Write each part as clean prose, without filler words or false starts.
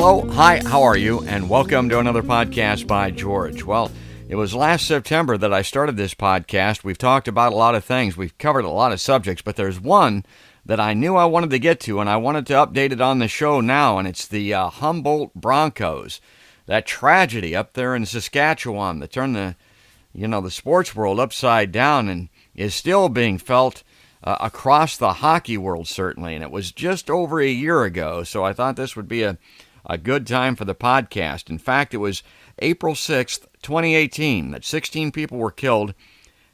Hello, hi, how are you? And welcome to another podcast by George. Well, it was last September that I started this podcast. We've talked about a lot of things. We've covered a lot of subjects, but there's one that I knew I wanted to get to, and I wanted to update it on the show now, and it's the Humboldt Broncos. That tragedy up there in Saskatchewan that turned the sports world upside down and is still being felt across the hockey world, certainly. And it was just over a year ago, so I thought this would be a good time for the podcast. In fact, it was April 6th, 2018, that 16 people were killed,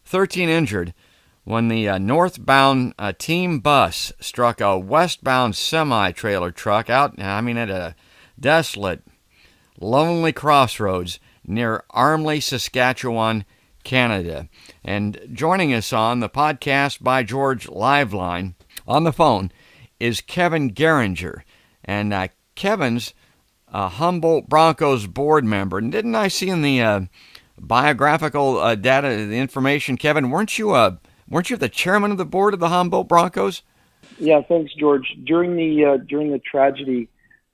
13 injured, when the northbound team bus struck a westbound semi-trailer truck at a desolate, lonely crossroads near Armley, Saskatchewan, Canada. And joining us on the podcast by George live line on the phone is Kevin Garinger. And Kevin's a Humboldt Broncos board member. And didn't I see in the biographical data, the information, Kevin, weren't you the chairman of the board of the Humboldt Broncos? Yeah, thanks, George. During the tragedy,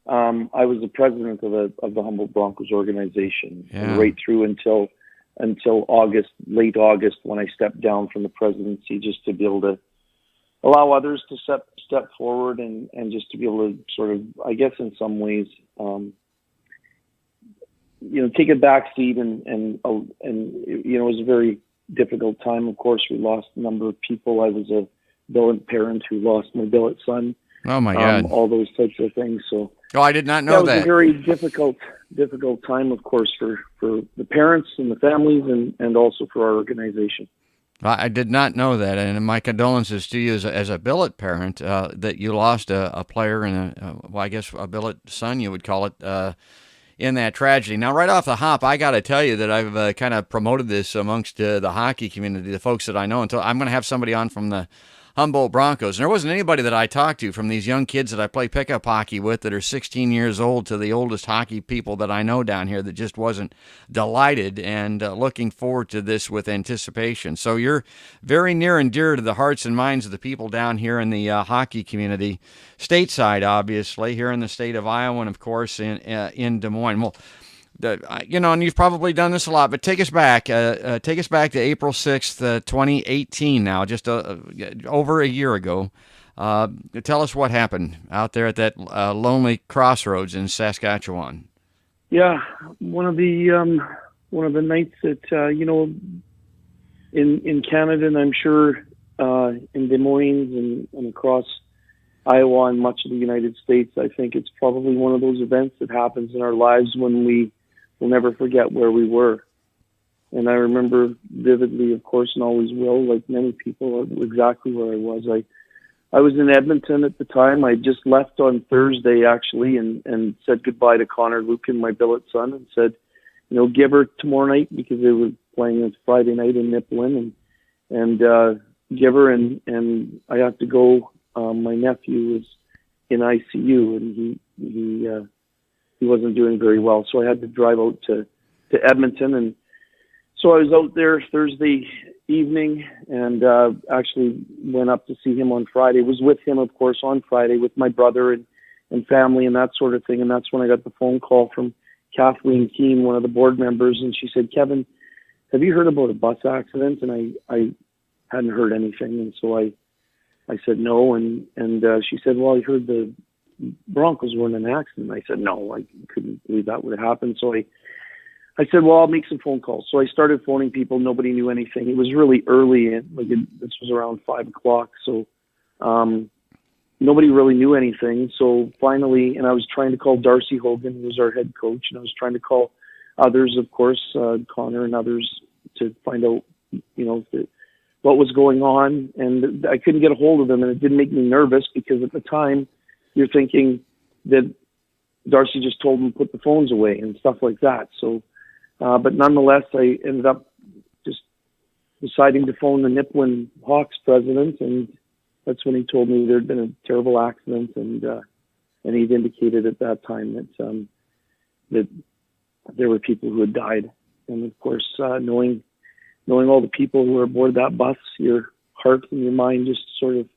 I was the president of the Humboldt Broncos organization, right through until August, late August, when I stepped down from the presidency, just to be able to allow others to step forward and just to be able to sort of, I guess, in some ways, take a back seat and it was a very difficult time. Of course, we lost a number of people. I was a billet parent who lost my billet son. Oh my God! All those types of things. So, I did not know that. That was a very difficult time, of course, for the parents and the families, and also for our organization. I did not know that, and my condolences to you as a billet parent that you lost a player and I guess a billet son, you would call it, in that tragedy. Now, right off the hop, I got to tell you that I've kind of promoted this amongst the hockey community, the folks that I know, until I'm going to have somebody on from the Humboldt Broncos. And there wasn't anybody that I talked to from these young kids that I play pickup hockey with that are 16 years old to the oldest hockey people that I know down here that just wasn't delighted and looking forward to this with anticipation. So you're very near and dear to the hearts and minds of the people down here in the hockey community, stateside, obviously, here in the state of Iowa, and of course in Des Moines. Well, and you've probably done this a lot, but take us back to April 6th, 2018 now, just over a year ago. Tell us what happened out there at that lonely crossroads in Saskatchewan. Yeah, one of the nights that, in Canada, and I'm sure in Des Moines and across Iowa and much of the United States, I think it's probably one of those events that happens in our lives when we will never forget where we were. And I remember vividly, of course, and always will, like many people, exactly where I was. I was in Edmonton at the time. I just left on Thursday, actually, and said goodbye to Connor Lucan, my billet son, and said, give her tomorrow night, because they were playing this Friday night in Nipawin, and give her, and I have to go. My nephew was in ICU, and he wasn't doing very well, so I had to drive out to Edmonton, and so I was out there Thursday evening, and actually went up to see him on Friday. Was with him, of course, on Friday with my brother and family and that sort of thing, and that's when I got the phone call from Kathleen Keene, one of the board members, and she said, "Kevin, have you heard about a bus accident?" And I hadn't heard anything, and so I said no, and she said, "Well, I heard the Broncos were in an accident." I said, "No, I couldn't believe that would have happened." So I said, "Well, I'll make some phone calls." So I started phoning people. Nobody knew anything. It was really early, this was around 5:00. So nobody really knew anything. So finally, and I was trying to call Darcy Hogan, who was our head coach, and I was trying to call others, of course, Connor and others, to find out, what was going on, and I couldn't get a hold of them, and it did make me nervous, because at the time you're thinking that Darcy just told them to put the phones away and stuff like that. So, but nonetheless, I ended up just deciding to phone the Nipawin Hawks president, and that's when he told me there had been a terrible accident, and he'd indicated at that time that there were people who had died, and of course, knowing all the people who were aboard that bus, your heart and your mind just sort of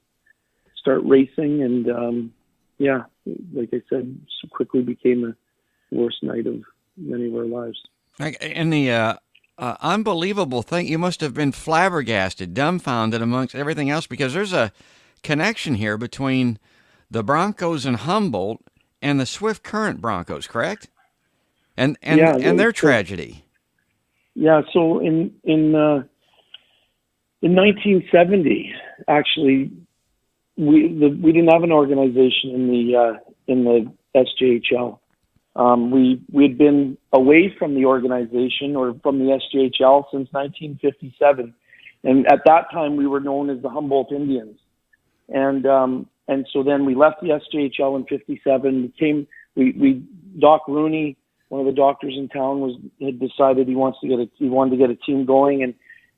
start racing. And like I said, so quickly became worst night of many of our lives. And the unbelievable thing, you must have been flabbergasted, dumbfounded amongst everything else, because there's a connection here between the Broncos in Humboldt and the Swift Current Broncos, correct? And their tragedy. Yeah. So in 1970, actually, we didn't have an organization in the SJHL. We had been away from the organization or from the SJHL since 1957, and at that time we were known as the Humboldt Indians. And so then we left the SJHL in '57. Doc Rooney, one of the doctors in town, had decided he wanted to get a team going, and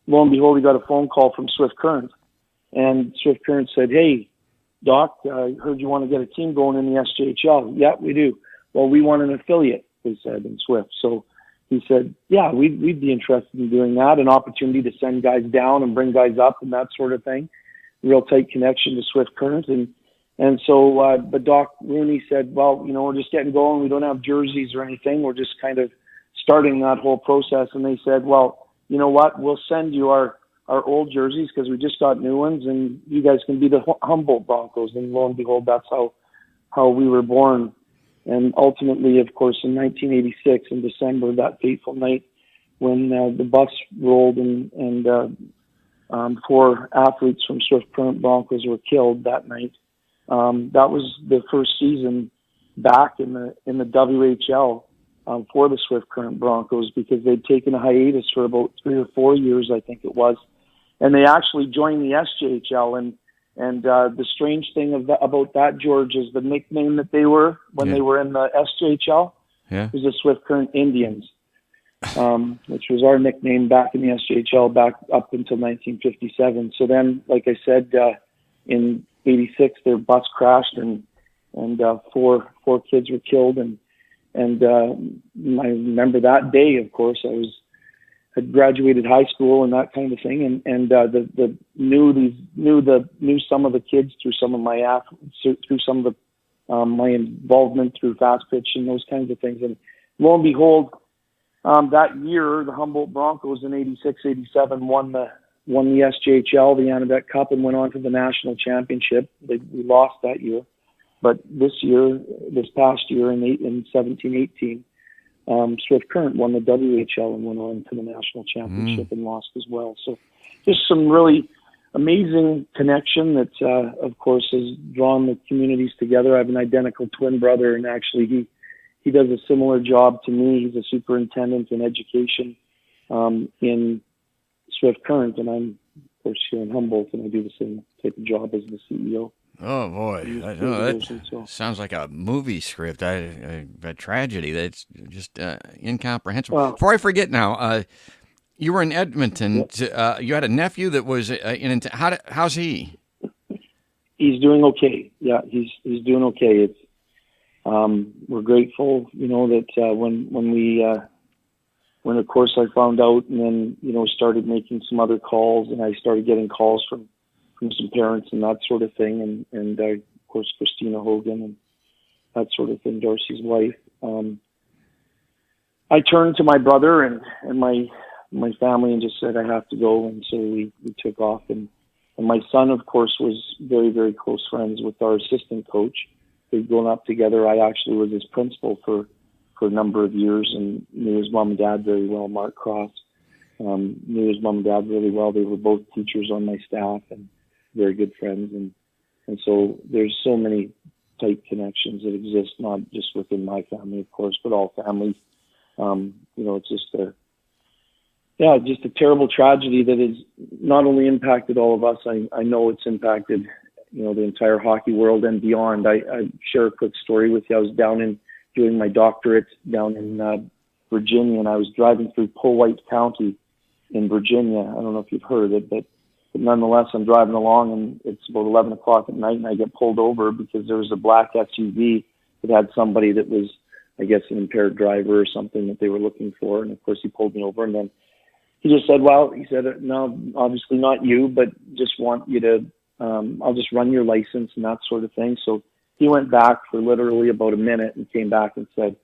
lo and behold, he got a phone call from Swift Current, and Swift Current said, "Hey, Doc, I heard you want to get a team going in the SJHL." "Yeah, we do." "Well, we want an affiliate," they said, in Swift. So he said, "Yeah, we'd be interested in doing that, an opportunity to send guys down and bring guys up and that sort of thing." Real tight connection to Swift Current. But Doc Rooney said, "Well, we're just getting going. We don't have jerseys or anything. We're just kind of starting that whole process." And they said, "Well, you know what? We'll send you our old jerseys because we just got new ones, and you guys can be the Humboldt Broncos." And lo and behold, that's how we were born. And ultimately, of course, in 1986, in December, that fateful night when the bus rolled and 4 athletes from Swift Current Broncos were killed that night. That was the first season back in the WHL for the Swift Current Broncos, because they'd taken a hiatus for about 3 or 4 years, I think it was, and they actually joined the SJHL. And the strange thing about that, George, is the nickname that they were when they were in the SJHL was the Swift Current Indians, which was our nickname back in the SJHL back up until 1957. So then, like I said, in '86, their bus crashed and 4 kids were killed. And I remember that day, of course, had graduated high school and that kind of thing, and knew some of the kids through some of my through some of the my involvement through fast pitch and those kinds of things. And lo and behold, that year the Humboldt Broncos in '86-'87 won the SJHL, the Anabec Cup, and went on to the national championship. We lost that year, but this past year in 17-18. Swift Current won the WHL and went on to the national championship and lost as well. So just some really amazing connection that, of course, has drawn the communities together. I have an identical twin brother, and actually he does a similar job to me. He's a superintendent in education in Swift Current, and I'm, of course, here in Humboldt, and I do the same type of job as the CEO. Oh, boy. That sounds like a movie script, a tragedy that's just incomprehensible. Well, before I forget now, you were in Edmonton. You had a nephew that was how's he? He's doing okay. Yeah, he's doing okay. It's we're grateful, that when of course I found out, and then started making some other calls, and I started getting calls from some parents and that sort of thing, and of course Christina Hogan and that sort of thing, Darcy's wife. I turned to my brother and my family and just said I have to go, and so we took off. And my son, of course, was very, very close friends with our assistant coach. They'd grown up together. I actually was his principal for a number of years and knew his mom and dad very well. Mark Cross knew his mom and dad really well. They were both teachers on my staff and very good friends, and so there's so many tight connections that exist, not just within my family, of course, but all families. It's just a terrible tragedy that has not only impacted all of us. I know it's impacted, the entire hockey world and beyond. I share a quick story with you. I was doing my doctorate down in Virginia, and I was driving through Powhite County in Virginia. I don't know if you've heard of it, but nonetheless, I'm driving along, and it's about 11 o'clock at night, and I get pulled over because there was a black SUV that had somebody that was, I guess, an impaired driver or something that they were looking for. And of course, he pulled me over, and then he just said, "No, obviously not you, but just want you to, I'll just run your license and that sort of thing." So he went back for literally about a minute and came back and said,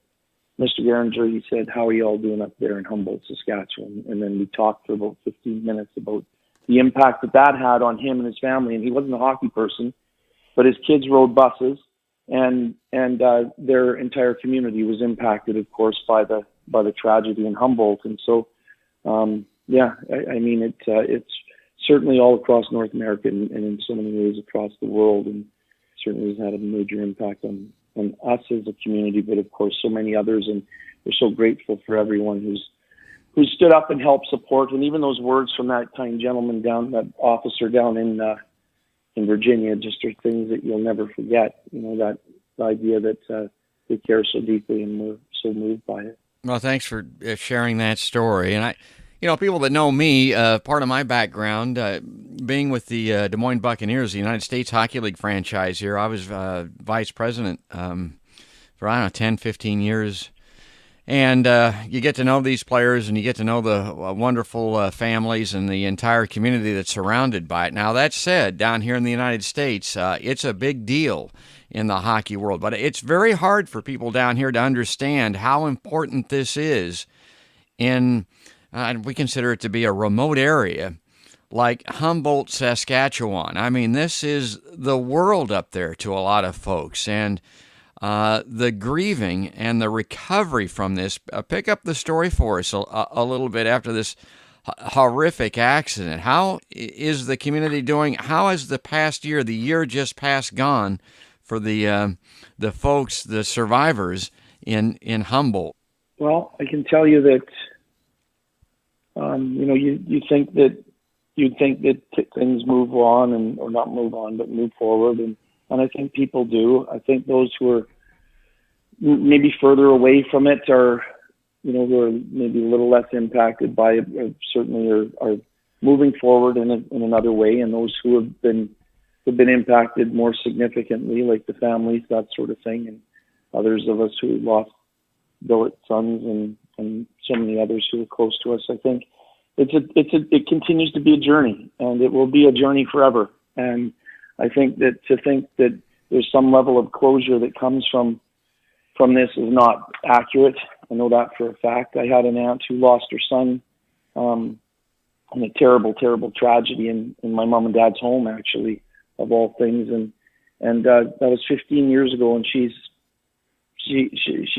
Mr. Garinger, he said, "How are you all doing up there in Humboldt, Saskatchewan?" And then we talked for about 15 minutes about the impact that had on him and his family. And he wasn't a hockey person, but his kids rode buses, and their entire community was impacted, of course, by the tragedy in Humboldt. And so, I mean, it's certainly all across North America and in so many ways across the world, and certainly has had a major impact on us as a community, but of course so many others. And we're so grateful for everyone who stood up and helped support. And even those words from that kind gentleman that officer down in Virginia, just are things that you'll never forget. You know, that idea that they care so deeply and we're so moved by it. Well, thanks for sharing that story. And people that know me, part of my background, being with the Des Moines Buccaneers, the United States Hockey League franchise here, I was vice president for, 10, 15 years. And you get to know these players, and you get to know the wonderful families and the entire community that's surrounded by it. Now, that said, down here in the United States, it's a big deal in the hockey world. But it's very hard for people down here to understand how important this is in, we consider it to be a remote area like Humboldt, Saskatchewan. I mean, this is the world up there to a lot of folks. And the grieving and the recovery from this. Pick up the story for us a little bit after this horrific accident. How is the community doing? How has the past year, the year just past gone, for the folks, the survivors in Humboldt? Well, I can tell you that you'd think that things move on or not move on, but move forward, and I think people do. I think those who are maybe further away from it are, who are maybe a little less impacted by it, certainly are moving forward in another way. And those who have been impacted more significantly, like the families, that sort of thing, and others of us who lost billet sons and so many others who are close to us. I think it continues to be a journey, and it will be a journey forever. And I think that to think that there's some level of closure that comes from this is not accurate. I know that for a fact. I had an aunt who lost her son in a terrible, terrible tragedy in my mom and dad's home, actually, of all things. And that was 15 years ago, and she's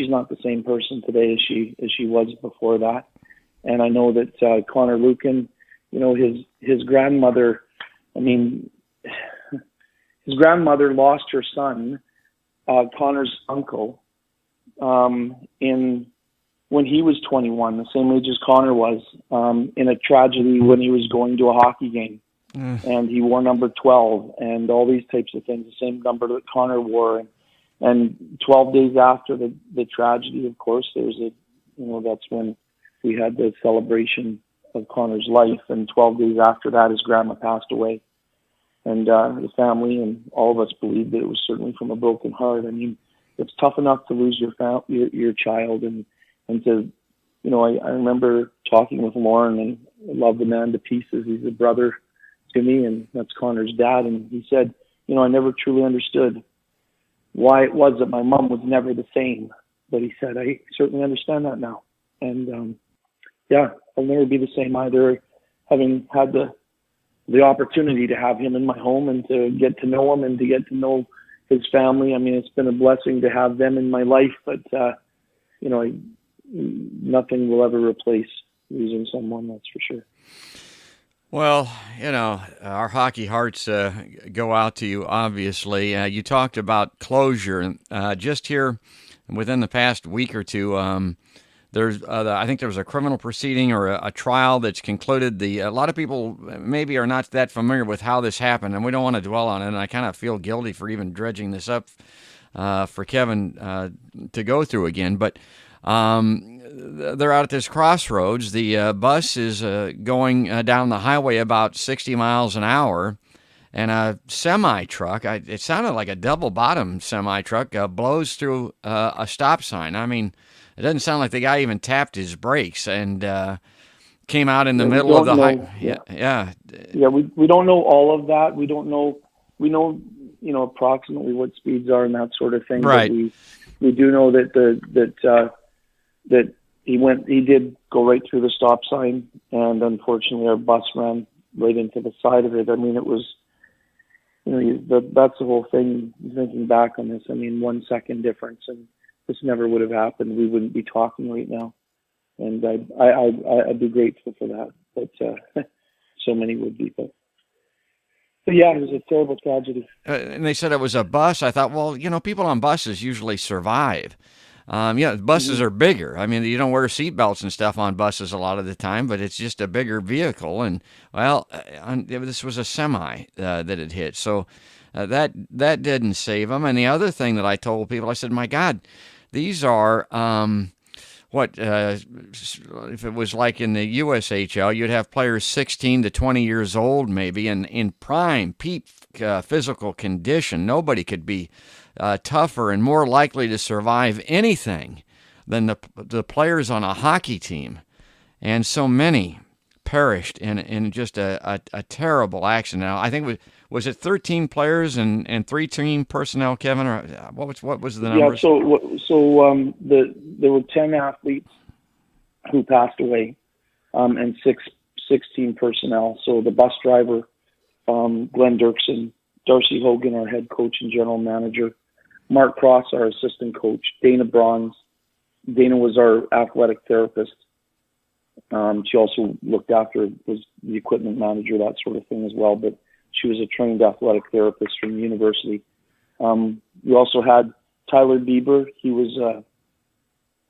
not the same person today as she was before that. And I know that Connor Lucan, his grandmother, his grandmother lost her son, Connor's uncle, when he was 21, the same age as Connor was, in a tragedy when he was going to a hockey game. And he wore number 12 and all these types of things, the same number that Connor wore. And 12 days after the tragedy, of course, that's when we had the celebration of Connor's life. And 12 days after that, his grandma passed away. And the family and all of us believed that it was certainly from a broken heart. I mean, it's tough enough to lose your child, and to, I remember talking with Lauren, and I love the man to pieces. He's a brother to me, and that's Connor's dad. And he said, I never truly understood why it was that my mom was never the same. But he said, I certainly understand that now. And I'll never be the same either, having had the opportunity to have him in my home and to get to know him and to get to know his family. I mean, it's been a blessing to have them in my life, but, nothing will ever replace losing someone, that's for sure. Well, our hockey hearts go out to you, obviously. You talked about closure. Just here within the past week or two, I think there was a criminal proceeding or a trial that's concluded. A lot of people maybe are not that familiar with how this happened, and we don't want to dwell on it. And I kind of feel guilty for even dredging this up for Kevin to go through again. But they're out at this crossroads. The bus is going down the highway about 60 miles an hour, and a semi-truck, it sounded like a double-bottom semi-truck, blows through a stop sign. I mean, it doesn't sound like the guy even tapped his brakes and came out in the middle of the highway. Yeah. We don't know all of that. We don't know. We know, approximately what speeds are and that sort of thing. Right. But we do know that that he did go right through the stop sign, and unfortunately our bus ran right into the side of it. I mean, it was, that's the whole thing. Thinking back on this, I mean, 1 second difference, and this never would have happened. We wouldn't be talking right now, and I'd be grateful for that. But so many would be. But yeah, it was a terrible tragedy. And they said it was a bus. I thought, well, people on buses usually survive. Buses are bigger. I mean, you don't wear seatbelts and stuff on buses a lot of the time, but it's just a bigger vehicle. And, this was a semi that it hit. So that didn't save them. And the other thing that I told people, I said, my God, these are, if it was like in the USHL, you'd have players 16 to 20 years old maybe, and in prime, peak physical condition. Nobody could be tougher and more likely to survive anything than the players on a hockey team. And so many perished in just a terrible accident. Now, I think was it 13 players and 3 team personnel, Kevin? Or what was the numbers? Yeah, there were 10 athletes who passed away, and 16 personnel. So the bus driver, Glenn Dirksen, Darcy Hogan, our head coach and general manager, Mark Cross, our assistant coach, Dana Bronze. Dana was our athletic therapist. She also looked after, was the equipment manager, that sort of thing as well. But she was a trained athletic therapist from the university. We also had Tyler Bieber. He was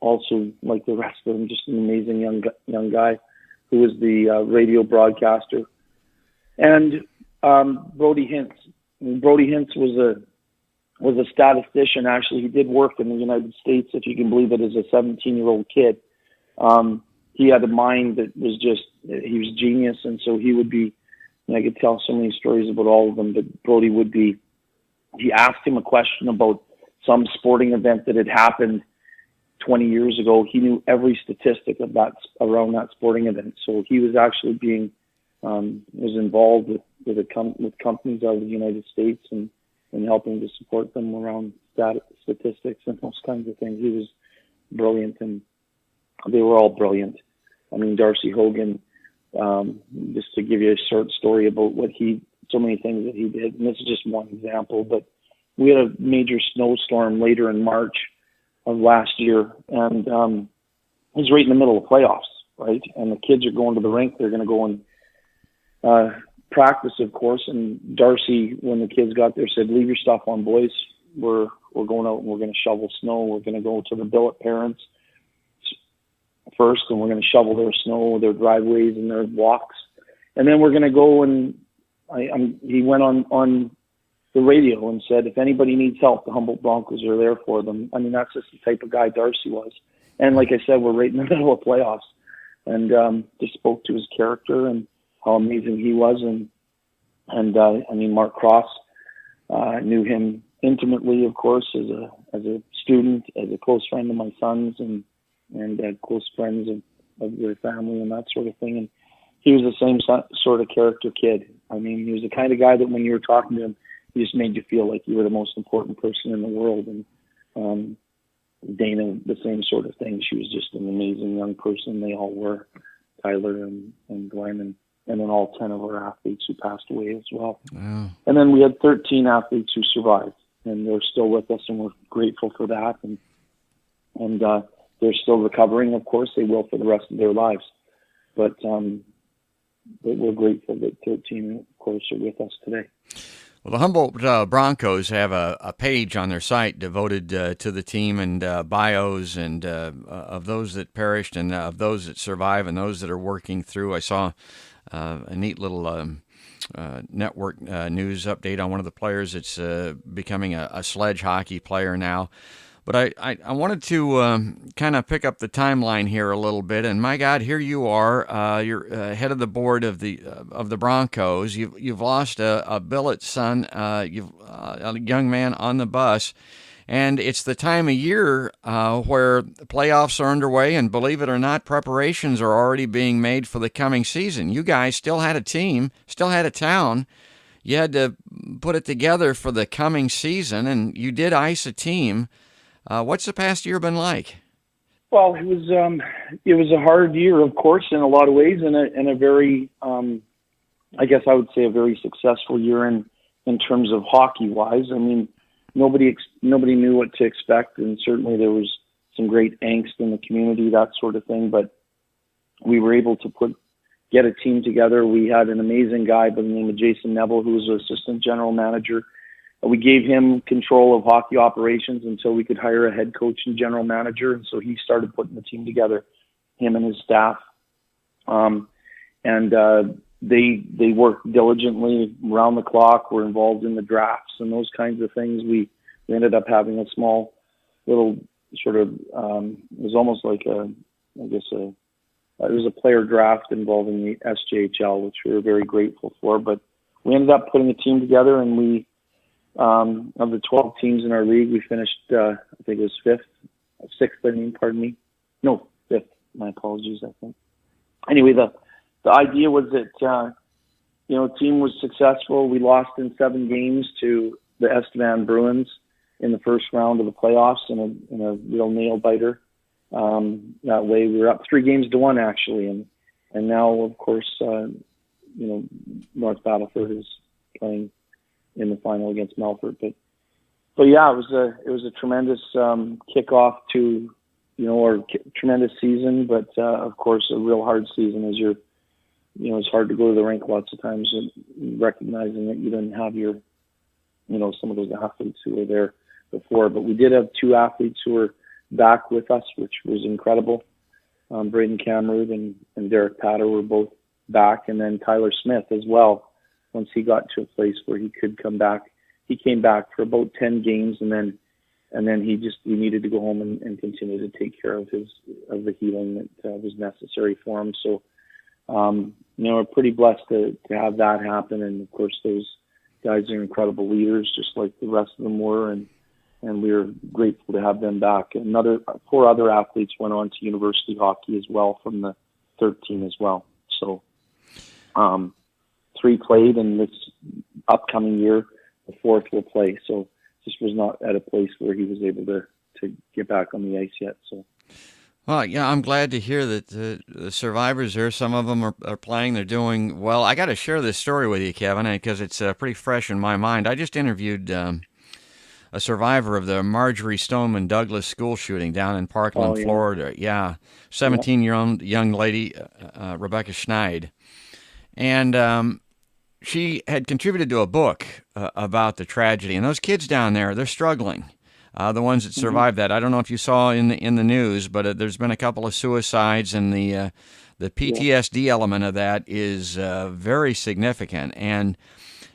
also, like the rest of them, just an amazing young guy who was the radio broadcaster. And Brody Hintz. Brody Hintz was a statistician. Actually, he did work in the United States, if you can believe it, as a 17-year-old kid. He had a mind that was he was genius, and so he would be, and I could tell so many stories about all of them, but Brody would be, he asked him a question about some sporting event that had happened 20 years ago. He knew every statistic of that, around that sporting event. So he was actually was involved with companies out of the United States and helping to support them around statistics and those kinds of things. He was brilliant, and they were all brilliant. I mean, Darcy Hogan, just to give you a short story about so many things that he did, and this is just one example, but we had a major snowstorm later in March of last year, and it was right in the middle of playoffs, right? And the kids are going to the rink. They're going to go and practice, of course, and Darcy, when the kids got there, said, "Leave your stuff on, boys. We're going out and we're going to shovel snow. We're going to go to the billet parents first, and we're going to shovel their snow, their driveways and their walks. And then we're going to go," and he went on the radio and said, "If anybody needs help, the Humboldt Broncos are there for them." I mean, that's just the type of guy Darcy was. And like I said, we're right in the middle of playoffs, and just spoke to his character and how amazing he was. And I mean, Mark Cross, knew him intimately, of course, as a student, as a close friend of my son's, and close friends of their family and that sort of thing. And he was the same sort of character kid. I mean, he was the kind of guy that when you were talking to him, he just made you feel like you were the most important person in the world. And Dana, the same sort of thing. She was just an amazing young person. They all were, Tyler and Glenn, and then all 10 of our athletes who passed away as well. Wow. And then we had 13 athletes who survived, and they're still with us, and we're grateful for that. And they're still recovering, of course. They will for the rest of their lives. But we're grateful that 13, of course, are with us today. Well, the Humboldt Broncos have a page on their site devoted to the team and bios and of those that perished and of those that survive and those that are working through. I saw a neat little network news update on one of the players that's becoming a sledge hockey player now. But I wanted to kind of pick up the timeline here a little bit, and my God, here you are. You're head of the board of the Broncos. You've lost a billet son, a young man on the bus, and it's the time of year where the playoffs are underway, and believe it or not, preparations are already being made for the coming season. You guys still had a team, still had a town. You had to put it together for the coming season, and you did ice a team. What's the past year been like? Well, it was a hard year, of course, in a lot of ways, and a very, I guess I would say, a very successful year in terms of hockey wise. I mean, nobody knew what to expect, and certainly there was some great angst in the community, that sort of thing. But we were able to get a team together. We had an amazing guy by the name of Jason Neville, who was the assistant general manager. We gave him control of hockey operations until we could hire a head coach and general manager. And so he started putting the team together, him and his staff. They worked diligently around the clock, were involved in the drafts and those kinds of things. We ended up having a small little sort of, it was almost like it was a player draft involving the SJHL, which we were very grateful for. But we ended up putting a team together, and we, of the 12 teams in our league, we finished, I think it was sixth, my apologies, I think. Anyway, the idea was that, the team was successful. We lost in 7 games to the Estevan Bruins in the first round of the playoffs in a real nail biter. That way we were up 3-1 actually. And now, of course, North Battleford is playing in the final against Melfort. But yeah, it was a tremendous kickoff to, our tremendous season. But of course, a real hard season as it's hard to go to the rink lots of times, recognizing that you didn't have some of those athletes who were there before. But we did have 2 athletes who were back with us, which was incredible. Braden Cameron and Derek Patter were both back, and then Tyler Smith as well. Once he got to a place where he could come back, he came back for about 10 games, and then he needed to go home and continue to take care of the healing that was necessary for him. So, we're pretty blessed to have that happen, and of course those guys are incredible leaders, just like the rest of them were, and we are grateful to have them back. 4 other athletes went on to university hockey as well from the 13 as well. So 3 played, and this upcoming year, the 4th will play. So just was not at a place where he was able to get back on the ice yet. So. Well, yeah, I'm glad to hear that the survivors there, some of them are playing, they're doing well. I got to share this story with you, Kevin, because it's pretty fresh in my mind. I just interviewed a survivor of the Marjorie Stoneman Douglas school shooting down in Parkland, Florida. Yeah, 17-year-old young lady, Rebecca Schneid. And she had contributed to a book about the tragedy. And those kids down there, they're struggling. The ones that survived that. I don't know if you saw in the news, but there's been a couple of suicides, and the PTSD element of that is very significant. And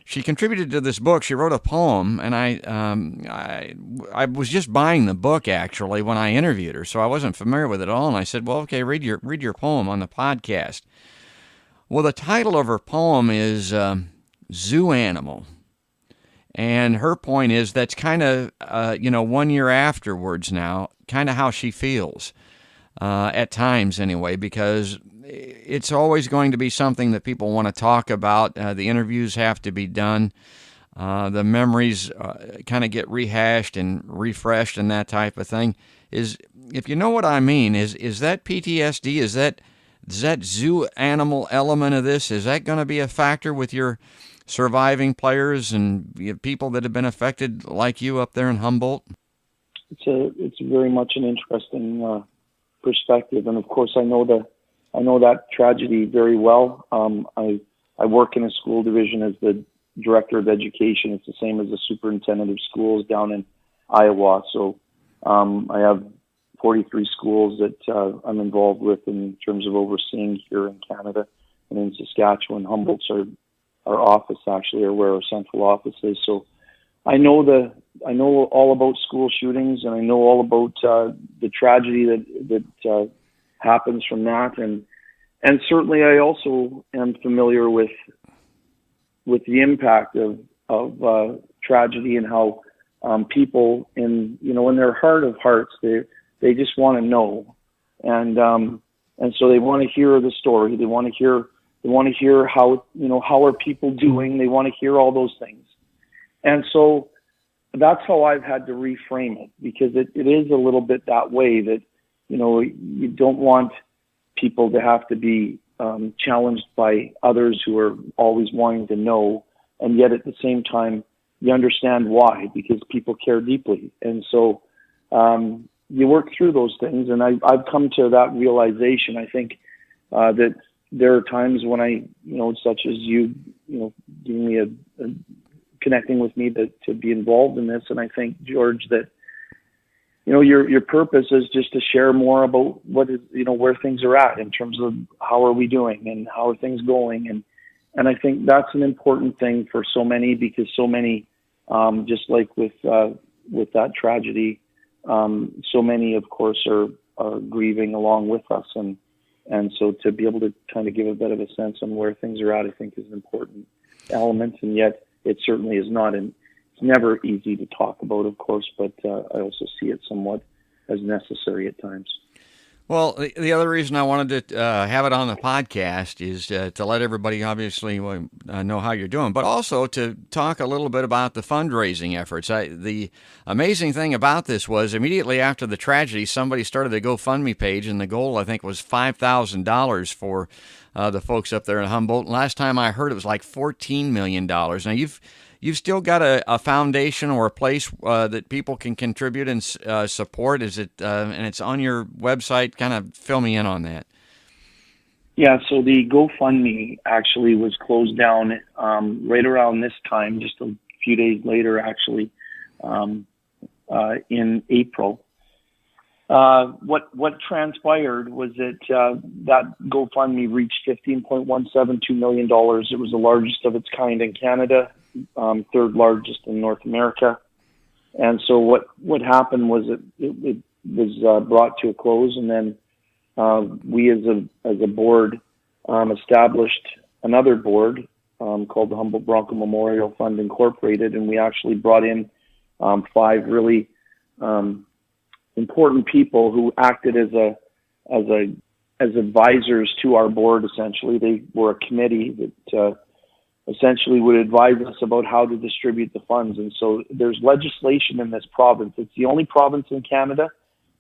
she contributed to this book. She wrote a poem, and I was just buying the book actually when I interviewed her, so I wasn't familiar with it at all. And I said, "Well, okay, read your poem on the podcast." Well, the title of her poem is "Zoo Animal." And her point is that's kind of, 1 year afterwards now, kind of how she feels, at times anyway, because it's always going to be something that people want to talk about. The interviews have to be done. The memories kind of get rehashed and refreshed and that type of thing. If you know what I mean, is that PTSD, is that zoo animal element of this, is that going to be a factor with your surviving players and people that have been affected like you up there in Humboldt? It's very much an interesting perspective, and of course I know that tragedy very well. I work in a school division as the director of education. It's the same as the superintendent of schools down in Iowa. So I have 43 schools that I'm involved with in terms of overseeing here in Canada and in Saskatchewan. Humboldt's our office actually, or where our central office is. So I know all about school shootings, and I know all about the tragedy that happens from that, and certainly I also am familiar with the impact of tragedy and how people in their heart of hearts they just want to know, and so they want to hear the story. They want to hear how are people doing. They want to hear all those things. And so that's how I've had to reframe it, because it is a little bit that way, that, you don't want people to have to be challenged by others who are always wanting to know, and yet at the same time, you understand why, because people care deeply. And so you work through those things, and I've come to that realization. I think that there are times when I, such as you, giving me a connecting with me to be involved in this, and I think, George, that your purpose is just to share more about what is, where things are at in terms of how are we doing and how are things going, and I think that's an important thing for so many, because so many, just like with that tragedy, so many, of course, are grieving along with us, and so to be able to kind of give a bit of a sense on where things are at, I think, is an important element, and yet it certainly is not, and it's never easy to talk about, of course, but I also see it somewhat as necessary at times. Well, the other reason I wanted to have it on the podcast is to let everybody obviously know how you're doing, but also to talk a little bit about the fundraising efforts. The amazing thing about this was immediately after the tragedy, somebody started a GoFundMe page, and the goal, I think, was $5,000 for the folks up there in Humboldt. Last time I heard, it was like $14 million. Now, you've still got a foundation or a place that people can contribute and support. Is it and it's on your website? Kind of fill me in on that. Yeah, so the GoFundMe actually was closed down right around this time, just a few days later, actually, in April. What transpired was that that GoFundMe reached $15.172 million. It was the largest of its kind in Canada, third largest in North America. And so what happened was it was brought to a close, and then we as a board established another board called the Humboldt Bronco Memorial Fund Incorporated, and we actually brought in 5 really important people who acted as advisors to our board. Essentially, they were a committee that essentially would advise us about how to distribute the funds. And so there's legislation in this province. It's the only province in Canada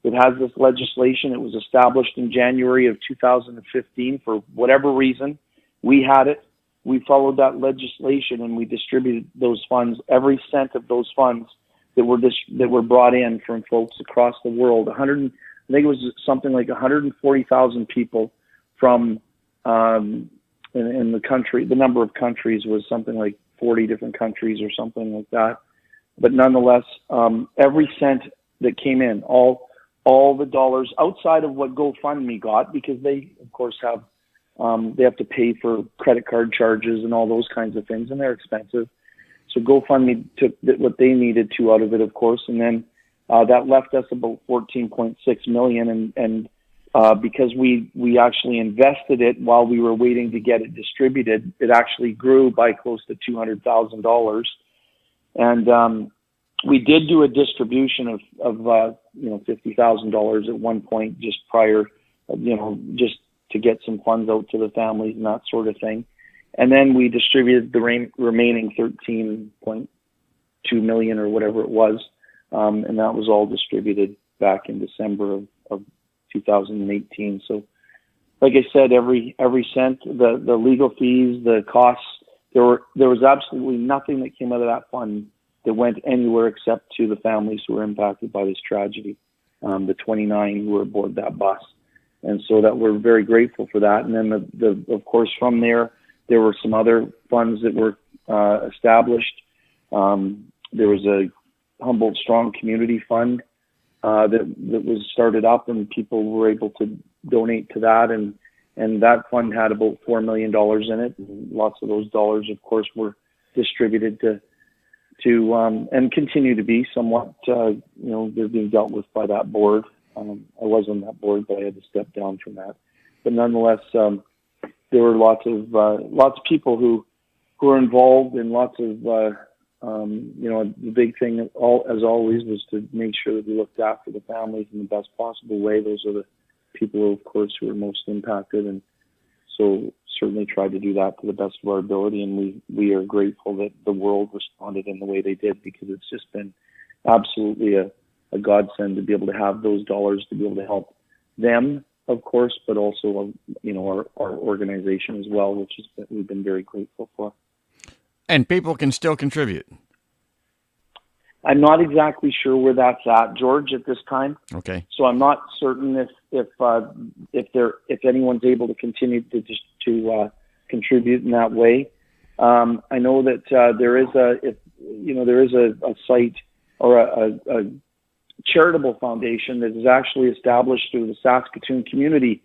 that has this legislation. It was established in January of 2015 for whatever reason. We had it. We followed that legislation, and we distributed those funds, every cent of those funds that were brought in from folks across the world. I think it was something like 140,000 people from in the country. The number of countries was something like 40 different countries or something like that. But nonetheless, every cent that came in, all the dollars outside of what GoFundMe got, because they, of course, they have to pay for credit card charges and all those kinds of things, and they're expensive. So GoFundMe took what they needed to out of it, of course, and then that left us about $14.6 million, and because we actually invested it while we were waiting to get it distributed, it actually grew by close to $200,000, and we did do a distribution of $50,000 at one point, just prior, just to get some funds out to the families and that sort of thing. And then we distributed the remaining $13.2 million or whatever it was, and that was all distributed back in December of 2018. So, like I said, every cent, the legal fees, the costs, there was absolutely nothing that came out of that fund that went anywhere except to the families who were impacted by this tragedy, the 29 who were aboard that bus. And so that we're very grateful for that. And then of course, from there were some other funds that were established. There was a Humboldt Strong Community Fund that was started up, and people were able to donate to that. And that fund had about $4 million in it. And lots of those dollars, of course, were distributed to and continue to be somewhat, they're being dealt with by that board. I was on that board, but I had to step down from that. But nonetheless, there were lots of people who were involved, and lots of the big thing as always was to make sure that we looked after the families in the best possible way. Those are the people, of course, who are most impacted, and so certainly tried to do that to the best of our ability. And we are grateful that the world responded in the way they did, because it's just been absolutely a godsend to be able to have those dollars to be able to help them, of course, but also, our organization as well, which we've been very grateful for. And people can still contribute. I'm not exactly sure where that's at, George, at this time. Okay. So I'm not certain if anyone's able to continue to contribute in that way. I know that there is a site or a charitable foundation that is actually established through the Saskatoon Community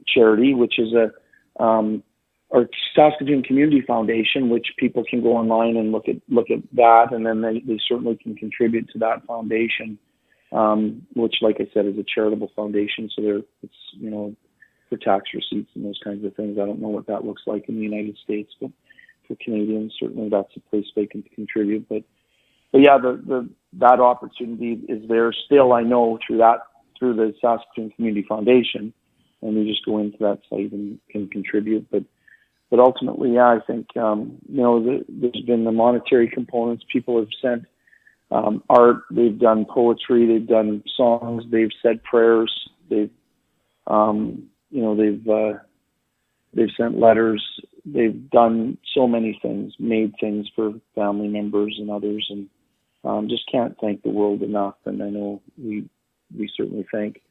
Charity, which is or Saskatoon Community Foundation, which people can go online and look at that, and then they certainly can contribute to that foundation, which, like I said, is a charitable foundation. So it's for tax receipts and those kinds of things. I don't know what that looks like in the United States, but for Canadians, certainly that's a place they can contribute. But yeah, that opportunity is there still. I know through the Saskatoon Community Foundation, and you just go into that site and can contribute. But ultimately, yeah, I think there's been the monetary components. People have sent art, they've done poetry, they've done songs, they've said prayers, they've sent letters, they've done so many things, made things for family members and others, and just can't thank the world enough. And I know we certainly thank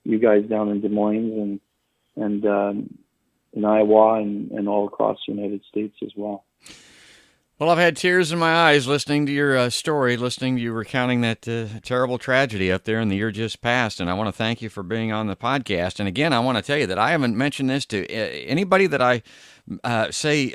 you guys down in Des Moines and in Iowa and all across the United States as well. Well, I've had tears in my eyes listening to your story, listening to you recounting that terrible tragedy up there in the year just past, and I want to thank you for being on the podcast. And again, I want to tell you that I haven't mentioned this to anybody that I say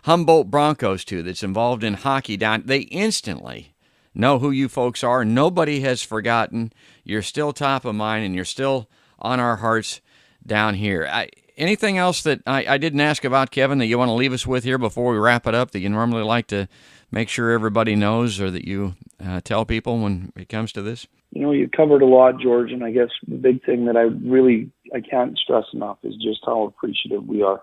Humboldt Broncos to that's involved in hockey down. They instantly know who you folks are. Nobody has forgotten. You're still top of mind, and you're still on our hearts down here. Anything else that I didn't ask about, Kevin, that you want to leave us with here before we wrap it up, that you normally like to make sure everybody knows, or that you tell people when it comes to this? You covered a lot, George, and I guess the big thing that I can't stress enough is just how appreciative we are.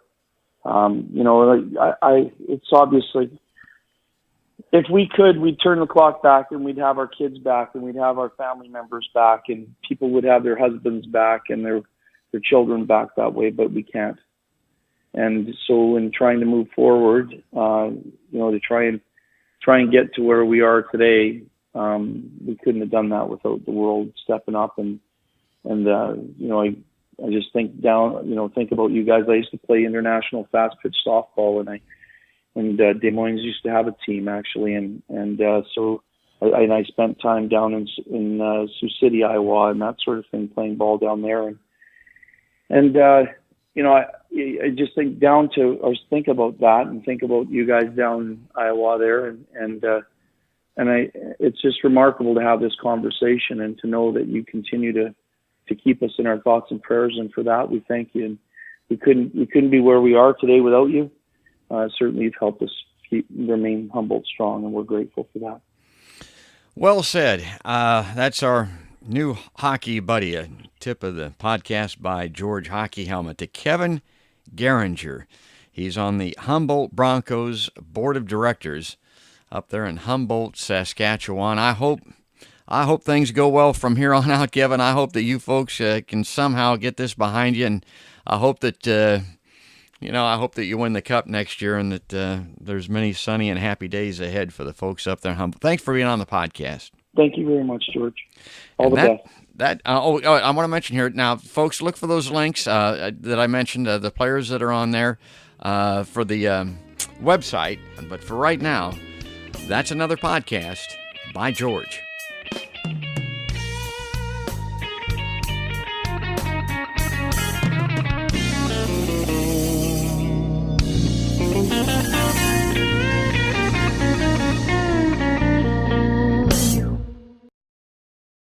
It's obviously, if we could, we'd turn the clock back and we'd have our kids back and we'd have our family members back and people would have their husbands back and their children back that way, but we can't. And so in trying to move forward, to try and get to where we are today, we couldn't have done that without the world stepping up. And I just think about you guys. I used to play international fast pitch softball, and Des Moines used to have a team actually, so I spent time down in Sioux City, Iowa, and that sort of thing, playing ball down there. I just think think about that and think about you guys down in Iowa there, it's just remarkable to have this conversation and to know that you continue to keep us in our thoughts and prayers, and for that we thank you. And we couldn't be where we are today without you. Certainly, you've helped us remain Humboldt strong, and we're grateful for that. Well said. That's our new hockey buddy, a tip of the podcast by George Hockey Helmet to Kevin Garinger. He's on the Humboldt Broncos Board of Directors up there in Humboldt, Saskatchewan. I hope things go well from here on out, Kevin. I hope that you folks can somehow get this behind you, and I hope that you win the cup next year, and that there's many sunny and happy days ahead for the folks up there in Humboldt. Thanks for being on the podcast. Thank you very much, George. All the best. I want to mention here now, folks, look for those links that I mentioned, the players that are on there for the website. But for right now, that's another podcast by George.